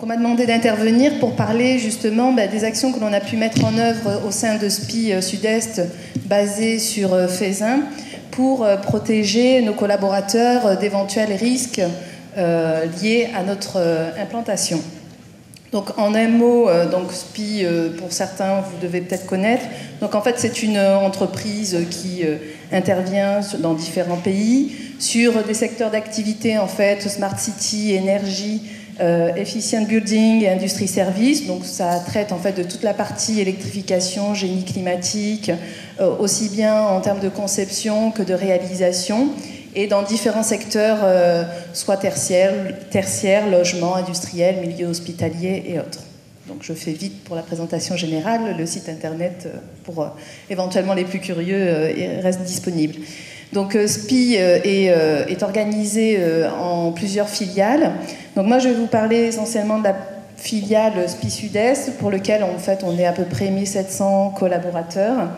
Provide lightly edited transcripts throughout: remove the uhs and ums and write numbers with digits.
On m'a demandé d'intervenir pour parler justement des actions que l'on a pu mettre en œuvre au sein de SPI Sud-Est, basé sur Feyzin, pour protéger nos collaborateurs d'éventuels risques liés à notre implantation. Donc en un mot, donc SPI, pour certains, vous devez peut-être connaître. Donc en fait, c'est une entreprise qui intervient dans différents pays sur des secteurs d'activité, en fait, Smart City, énergie, efficient building et industrie service. Donc ça traite en fait de toute la partie électrification, génie climatique, aussi bien en termes de conception que de réalisation, et dans différents secteurs, soit tertiaires, logement, industriel, milieu hospitalier et autres. Donc je fais vite pour la présentation générale. Le site internet, pour éventuellement les plus curieux, reste disponible. Donc SPI est organisé en plusieurs filiales. Donc moi je vais vous parler essentiellement de la filiale SPI Sud-Est, pour lequel en fait on est à peu près 1700 collaborateurs.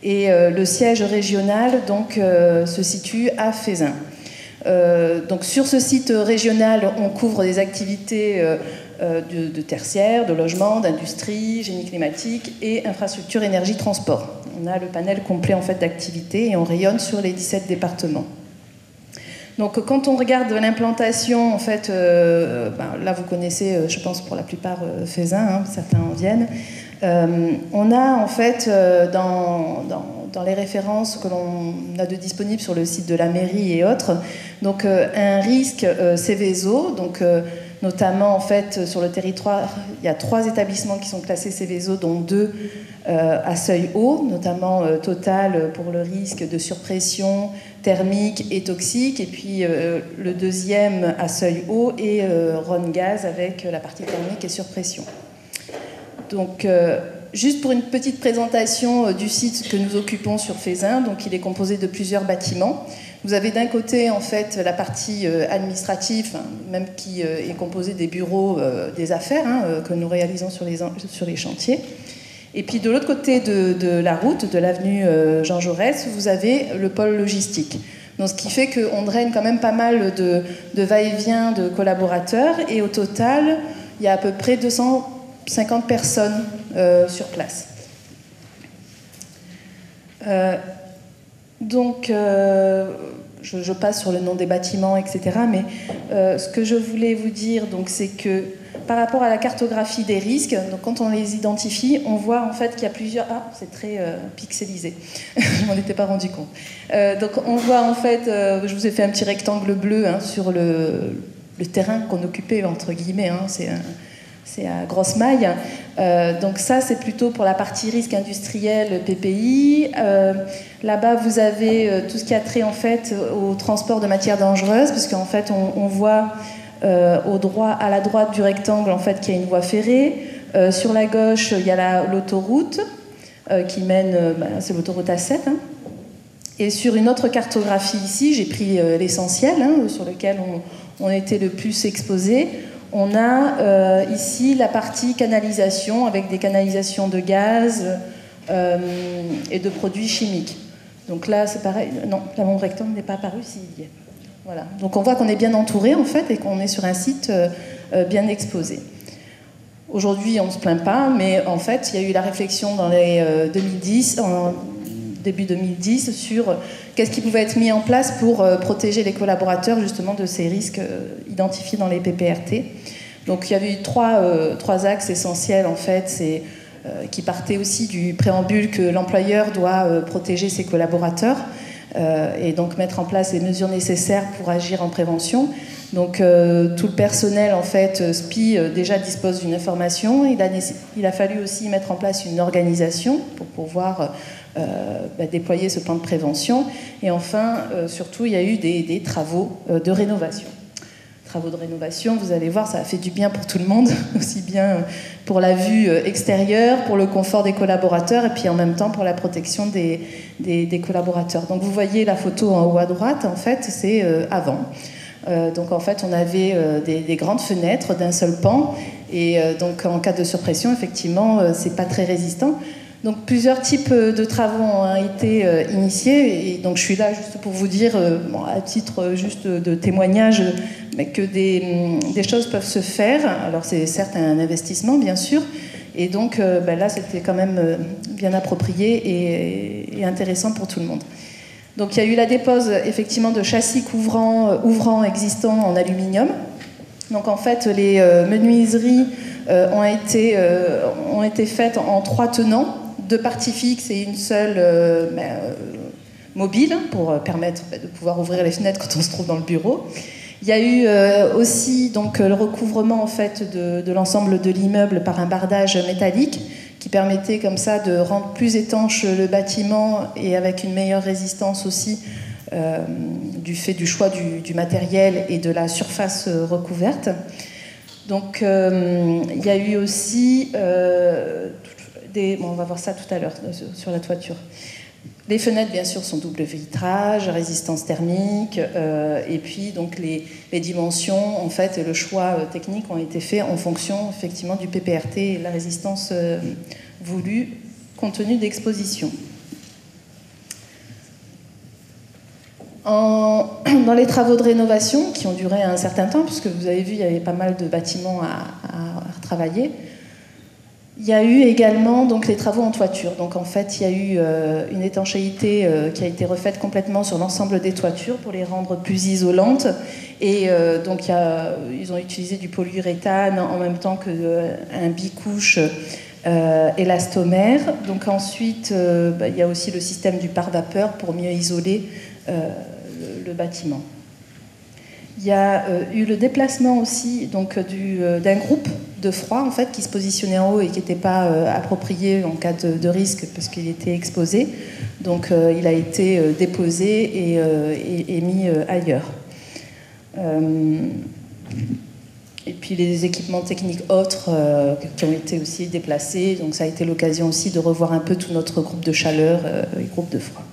Et le siège régional donc, se situe à Feyzin. Donc sur ce site régional, on couvre des activités de tertiaire, de logement, d'industrie, génie climatique et infrastructure, énergie, transport. On a le panel complet en fait, d'activités et on rayonne sur les 17 départements. Donc quand on regarde l'implantation, en fait, là vous connaissez, je pense pour la plupart, Feyzin, hein, certains en viennent. On a en fait dans les références que l'on a de disponibles sur le site de la mairie et autres, donc un risque Céveso, donc notamment en fait sur le territoire, il y a 3 établissements qui sont classés Céveso, dont 2 à seuil haut, notamment Total pour le risque de surpression thermique et toxique, et puis le deuxième à seuil haut et Rhône Gaz avec la partie thermique et surpression. Donc, juste pour une petite présentation du site que nous occupons sur Feyzin, donc il est composé de plusieurs bâtiments. Vous avez d'un côté en fait la partie administrative, même qui est composée des bureaux des affaires que nous réalisons sur les chantiers. Et puis de l'autre côté de la route, de l'avenue Jean Jaurès, vous avez le pôle logistique. Donc, ce qui fait qu'on draine quand même pas mal de va-et-vient de collaborateurs, et au total, il y a à peu près 250 personnes sur place. Donc, je passe sur le nom des bâtiments, etc. Mais ce que je voulais vous dire, c'est que par rapport à la cartographie des risques, donc quand on les identifie, on voit en fait qu'il y a plusieurs... Ah, c'est très pixelisé. Je m'en étais pas rendu compte. Donc, on voit en fait... je vous ai fait un petit rectangle bleu sur le terrain qu'on occupait, entre guillemets. C'est à grosse maille. Donc ça, c'est plutôt pour la partie risque industriel PPI. Là-bas, vous avez tout ce qui a trait en fait au transport de matières dangereuses, parce qu'en fait, on voit à la droite du rectangle en fait qu'il y a une voie ferrée. Sur la gauche, il y a l'autoroute qui mène, c'est l'autoroute A7. Et sur une autre cartographie ici, j'ai pris l'essentiel, sur lequel on était le plus exposé. On a ici la partie canalisation, avec des canalisations de gaz et de produits chimiques. Donc là, c'est pareil. Non, là, mon rectangle n'est pas apparu. Voilà. Donc on voit qu'on est bien entouré, en fait, et qu'on est sur un site bien exposé. Aujourd'hui, on ne se plaint pas, mais en fait, il y a eu la réflexion dans les début 2010, sur qu'est-ce qui pouvait être mis en place pour protéger les collaborateurs justement de ces risques identifiés dans les PPRT. Donc il y avait eu trois axes essentiels en fait, qui partaient aussi du préambule que l'employeur doit protéger ses collaborateurs et donc mettre en place les mesures nécessaires pour agir en prévention. Donc tout le personnel en fait SPI déjà dispose d'une information. Il a fallu aussi mettre en place une organisation pour pouvoir déployer ce plan de prévention. Et enfin, surtout, il y a eu des travaux de rénovation. Travaux de rénovation, vous allez voir, ça a fait du bien pour tout le monde, aussi bien pour la vue extérieure, pour le confort des collaborateurs, et puis en même temps pour la protection des collaborateurs. Donc vous voyez la photo en haut à droite, en fait, c'est avant. Donc en fait, on avait des grandes fenêtres d'un seul pan, et donc en cas de surpression, effectivement, c'est pas très résistant. Donc plusieurs types de travaux ont été initiés, et donc je suis là juste pour vous dire, bon, à titre juste de témoignage, mais que des choses peuvent se faire. Alors c'est certes un investissement, bien sûr, et donc là c'était quand même bien approprié et intéressant pour tout le monde. Donc il y a eu la dépose effectivement de châssis ouvrants existants en aluminium. Donc en fait les menuiseries ont été faites en 3 tenants, 2 parties fixes et une seule mobile pour permettre de pouvoir ouvrir les fenêtres quand on se trouve dans le bureau. Il y a eu aussi donc, le recouvrement en fait, de l'ensemble de l'immeuble par un bardage métallique qui permettait comme ça de rendre plus étanche le bâtiment et avec une meilleure résistance aussi du fait du choix du matériel et de la surface recouverte. Donc il y a eu aussi on va voir ça tout à l'heure sur la toiture. Les fenêtres, bien sûr, sont double vitrage, résistance thermique, et puis donc les dimensions, en fait, et le choix technique ont été faits en fonction, effectivement, du PPRT et la résistance voulue compte tenu d'exposition. Dans les travaux de rénovation, qui ont duré un certain temps, puisque vous avez vu, il y avait pas mal de bâtiments à retravailler, il y a eu également donc, les travaux en toiture. Donc en fait, il y a eu une étanchéité qui a été refaite complètement sur l'ensemble des toitures pour les rendre plus isolantes. Et donc ils ont utilisé du polyuréthane en même temps qu'un bicouche élastomère. Donc ensuite, il y a aussi le système du pare-vapeur pour mieux isoler le bâtiment. Il y a eu le déplacement aussi d'un groupe de froid en fait, qui se positionnait en haut et qui n'était pas approprié en cas de risque parce qu'il était exposé. Donc il a été déposé et mis ailleurs. Et puis les équipements techniques autres qui ont été aussi déplacés. Donc ça a été l'occasion aussi de revoir un peu tout notre groupe de chaleur et groupe de froid.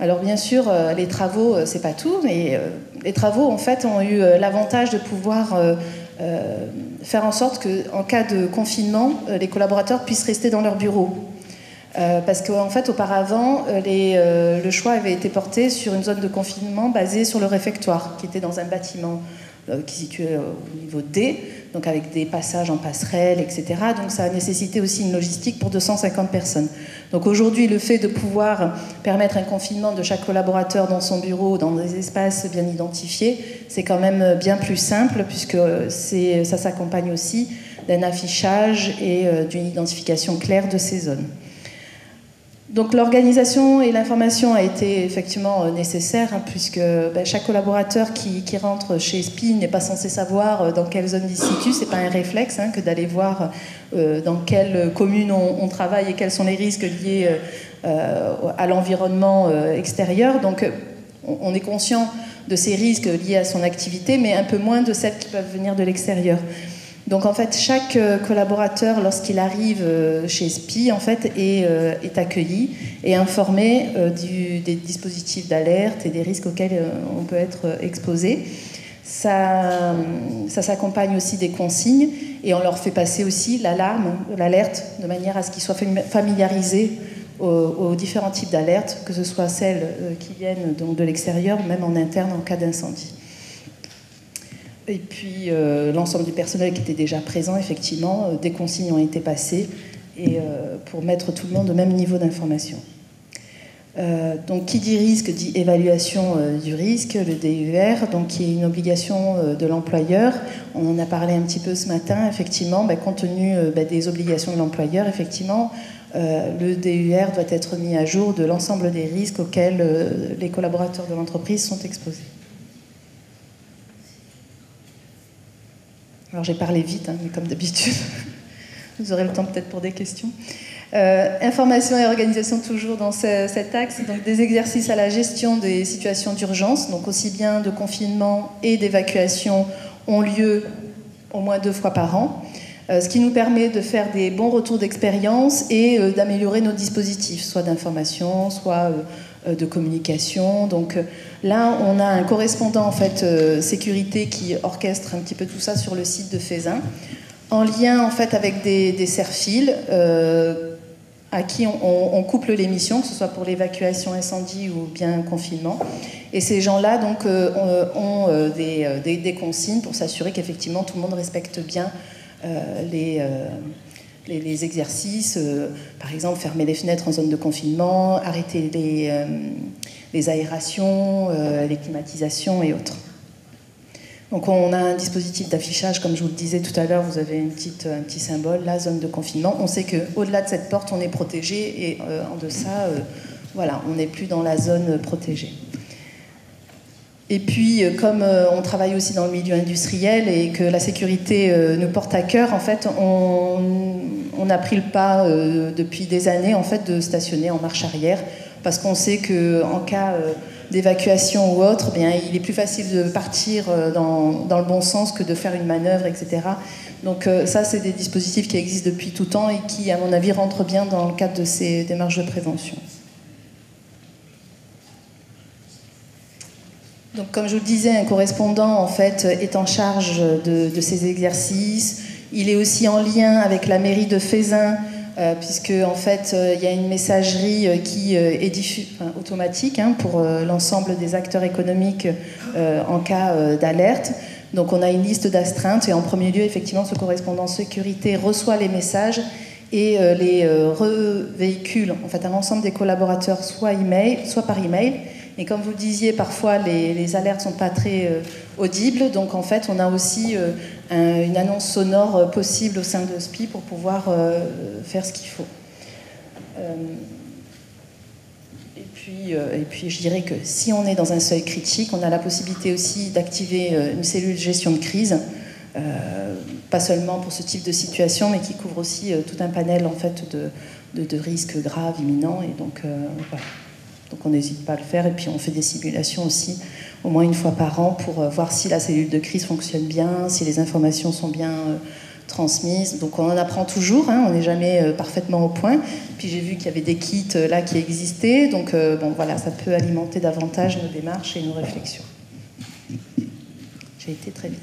Alors bien sûr, les travaux, c'est pas tout, mais les travaux en fait ont eu l'avantage de pouvoir faire en sorte qu'en cas de confinement, les collaborateurs puissent rester dans leur bureau. Parce qu'en fait, auparavant, le choix avait été porté sur une zone de confinement basée sur le réfectoire, qui était dans un bâtiment qui est situé au niveau D, donc avec des passages en passerelle, etc. Donc ça a nécessité aussi une logistique pour 250 personnes. Donc aujourd'hui, le fait de pouvoir permettre un confinement de chaque collaborateur dans son bureau, dans des espaces bien identifiés, c'est quand même bien plus simple, puisque ça s'accompagne aussi d'un affichage et d'une identification claire de ces zones. Donc l'organisation et l'information a été effectivement nécessaire, puisque chaque collaborateur qui rentre chez SPI n'est pas censé savoir dans quelle zone il se situe. C'est pas un réflexe que d'aller voir dans quelle commune on travaille et quels sont les risques liés à l'environnement extérieur. Donc on est conscient de ces risques liés à son activité, mais un peu moins de celles qui peuvent venir de l'extérieur. Donc en fait, chaque collaborateur, lorsqu'il arrive chez SPI, en fait, est accueilli et informé des dispositifs d'alerte et des risques auxquels on peut être exposé. Ça s'accompagne aussi des consignes et on leur fait passer aussi l'alerte, de manière à ce qu'ils soient familiarisés aux différents types d'alertes, que ce soit celles qui viennent donc de l'extérieur, même en interne en cas d'incendie. Et puis l'ensemble du personnel qui était déjà présent, effectivement, des consignes ont été passées pour mettre tout le monde au même niveau d'information. Donc qui dit risque dit évaluation du risque, le DUR, donc qui est une obligation de l'employeur. On en a parlé un petit peu ce matin, effectivement, compte tenu des obligations de l'employeur, effectivement, le DUR doit être mis à jour de l'ensemble des risques auxquels les collaborateurs de l'entreprise sont exposés. Alors j'ai parlé vite, mais comme d'habitude, vous aurez le temps peut-être pour des questions. Information et organisation toujours dans cet axe, donc des exercices à la gestion des situations d'urgence, donc aussi bien de confinement et d'évacuation ont lieu au moins 2 fois par an, ce qui nous permet de faire des bons retours d'expérience et d'améliorer nos dispositifs, soit d'information, soit de communication. Donc là, on a un correspondant en fait sécurité qui orchestre un petit peu tout ça sur le site de Feyzin. en lien en fait avec des serre-files à qui on couple les missions, que ce soit pour l'évacuation incendie ou bien confinement. Et ces gens-là donc ont des consignes pour s'assurer qu'effectivement tout le monde respecte bien les exercices, par exemple fermer les fenêtres en zone de confinement, arrêter les aérations, les climatisations et autres. Donc on a un dispositif d'affichage, comme je vous le disais tout à l'heure, vous avez un petit symbole, la zone de confinement. On sait qu'au-delà de cette porte, on est protégé et en deçà, voilà, on n'est plus dans la zone protégée. Et puis, comme on travaille aussi dans le milieu industriel et que la sécurité nous porte à cœur, en fait, on a pris le pas depuis des années en fait, de stationner en marche arrière, parce qu'on sait qu'en cas d'évacuation ou autre, bien, il est plus facile de partir dans le bon sens que de faire une manœuvre, etc. Donc ça, c'est des dispositifs qui existent depuis tout temps et qui, à mon avis, rentrent bien dans le cadre de ces démarches de prévention. Donc, comme je vous le disais, un correspondant en fait, est en charge de ces exercices. Il est aussi en lien avec la mairie de Fézin, puisque en fait, il y a une messagerie qui est automatique pour l'ensemble des acteurs économiques en cas d'alerte. Donc, on a une liste d'astreintes et en premier lieu, effectivement, ce correspondant sécurité reçoit les messages et les revéhicule en fait, à l'ensemble des collaborateurs, soit par email. Et comme vous le disiez, parfois les alertes ne sont pas très audibles, donc en fait on a aussi une annonce sonore possible au sein de SPI pour pouvoir faire ce qu'il faut. Et puis je dirais que si on est dans un seuil critique, on a la possibilité aussi d'activer une cellule gestion de crise, pas seulement pour ce type de situation, mais qui couvre aussi tout un panel en fait, de risques graves, imminents, et donc voilà. Donc on n'hésite pas à le faire, et puis on fait des simulations aussi, au moins une fois par an, pour voir si la cellule de crise fonctionne bien, si les informations sont bien transmises. Donc on en apprend toujours, on n'est jamais parfaitement au point. Puis j'ai vu qu'il y avait des kits là qui existaient, donc bon voilà, ça peut alimenter davantage nos démarches et nos réflexions. J'ai été très vite.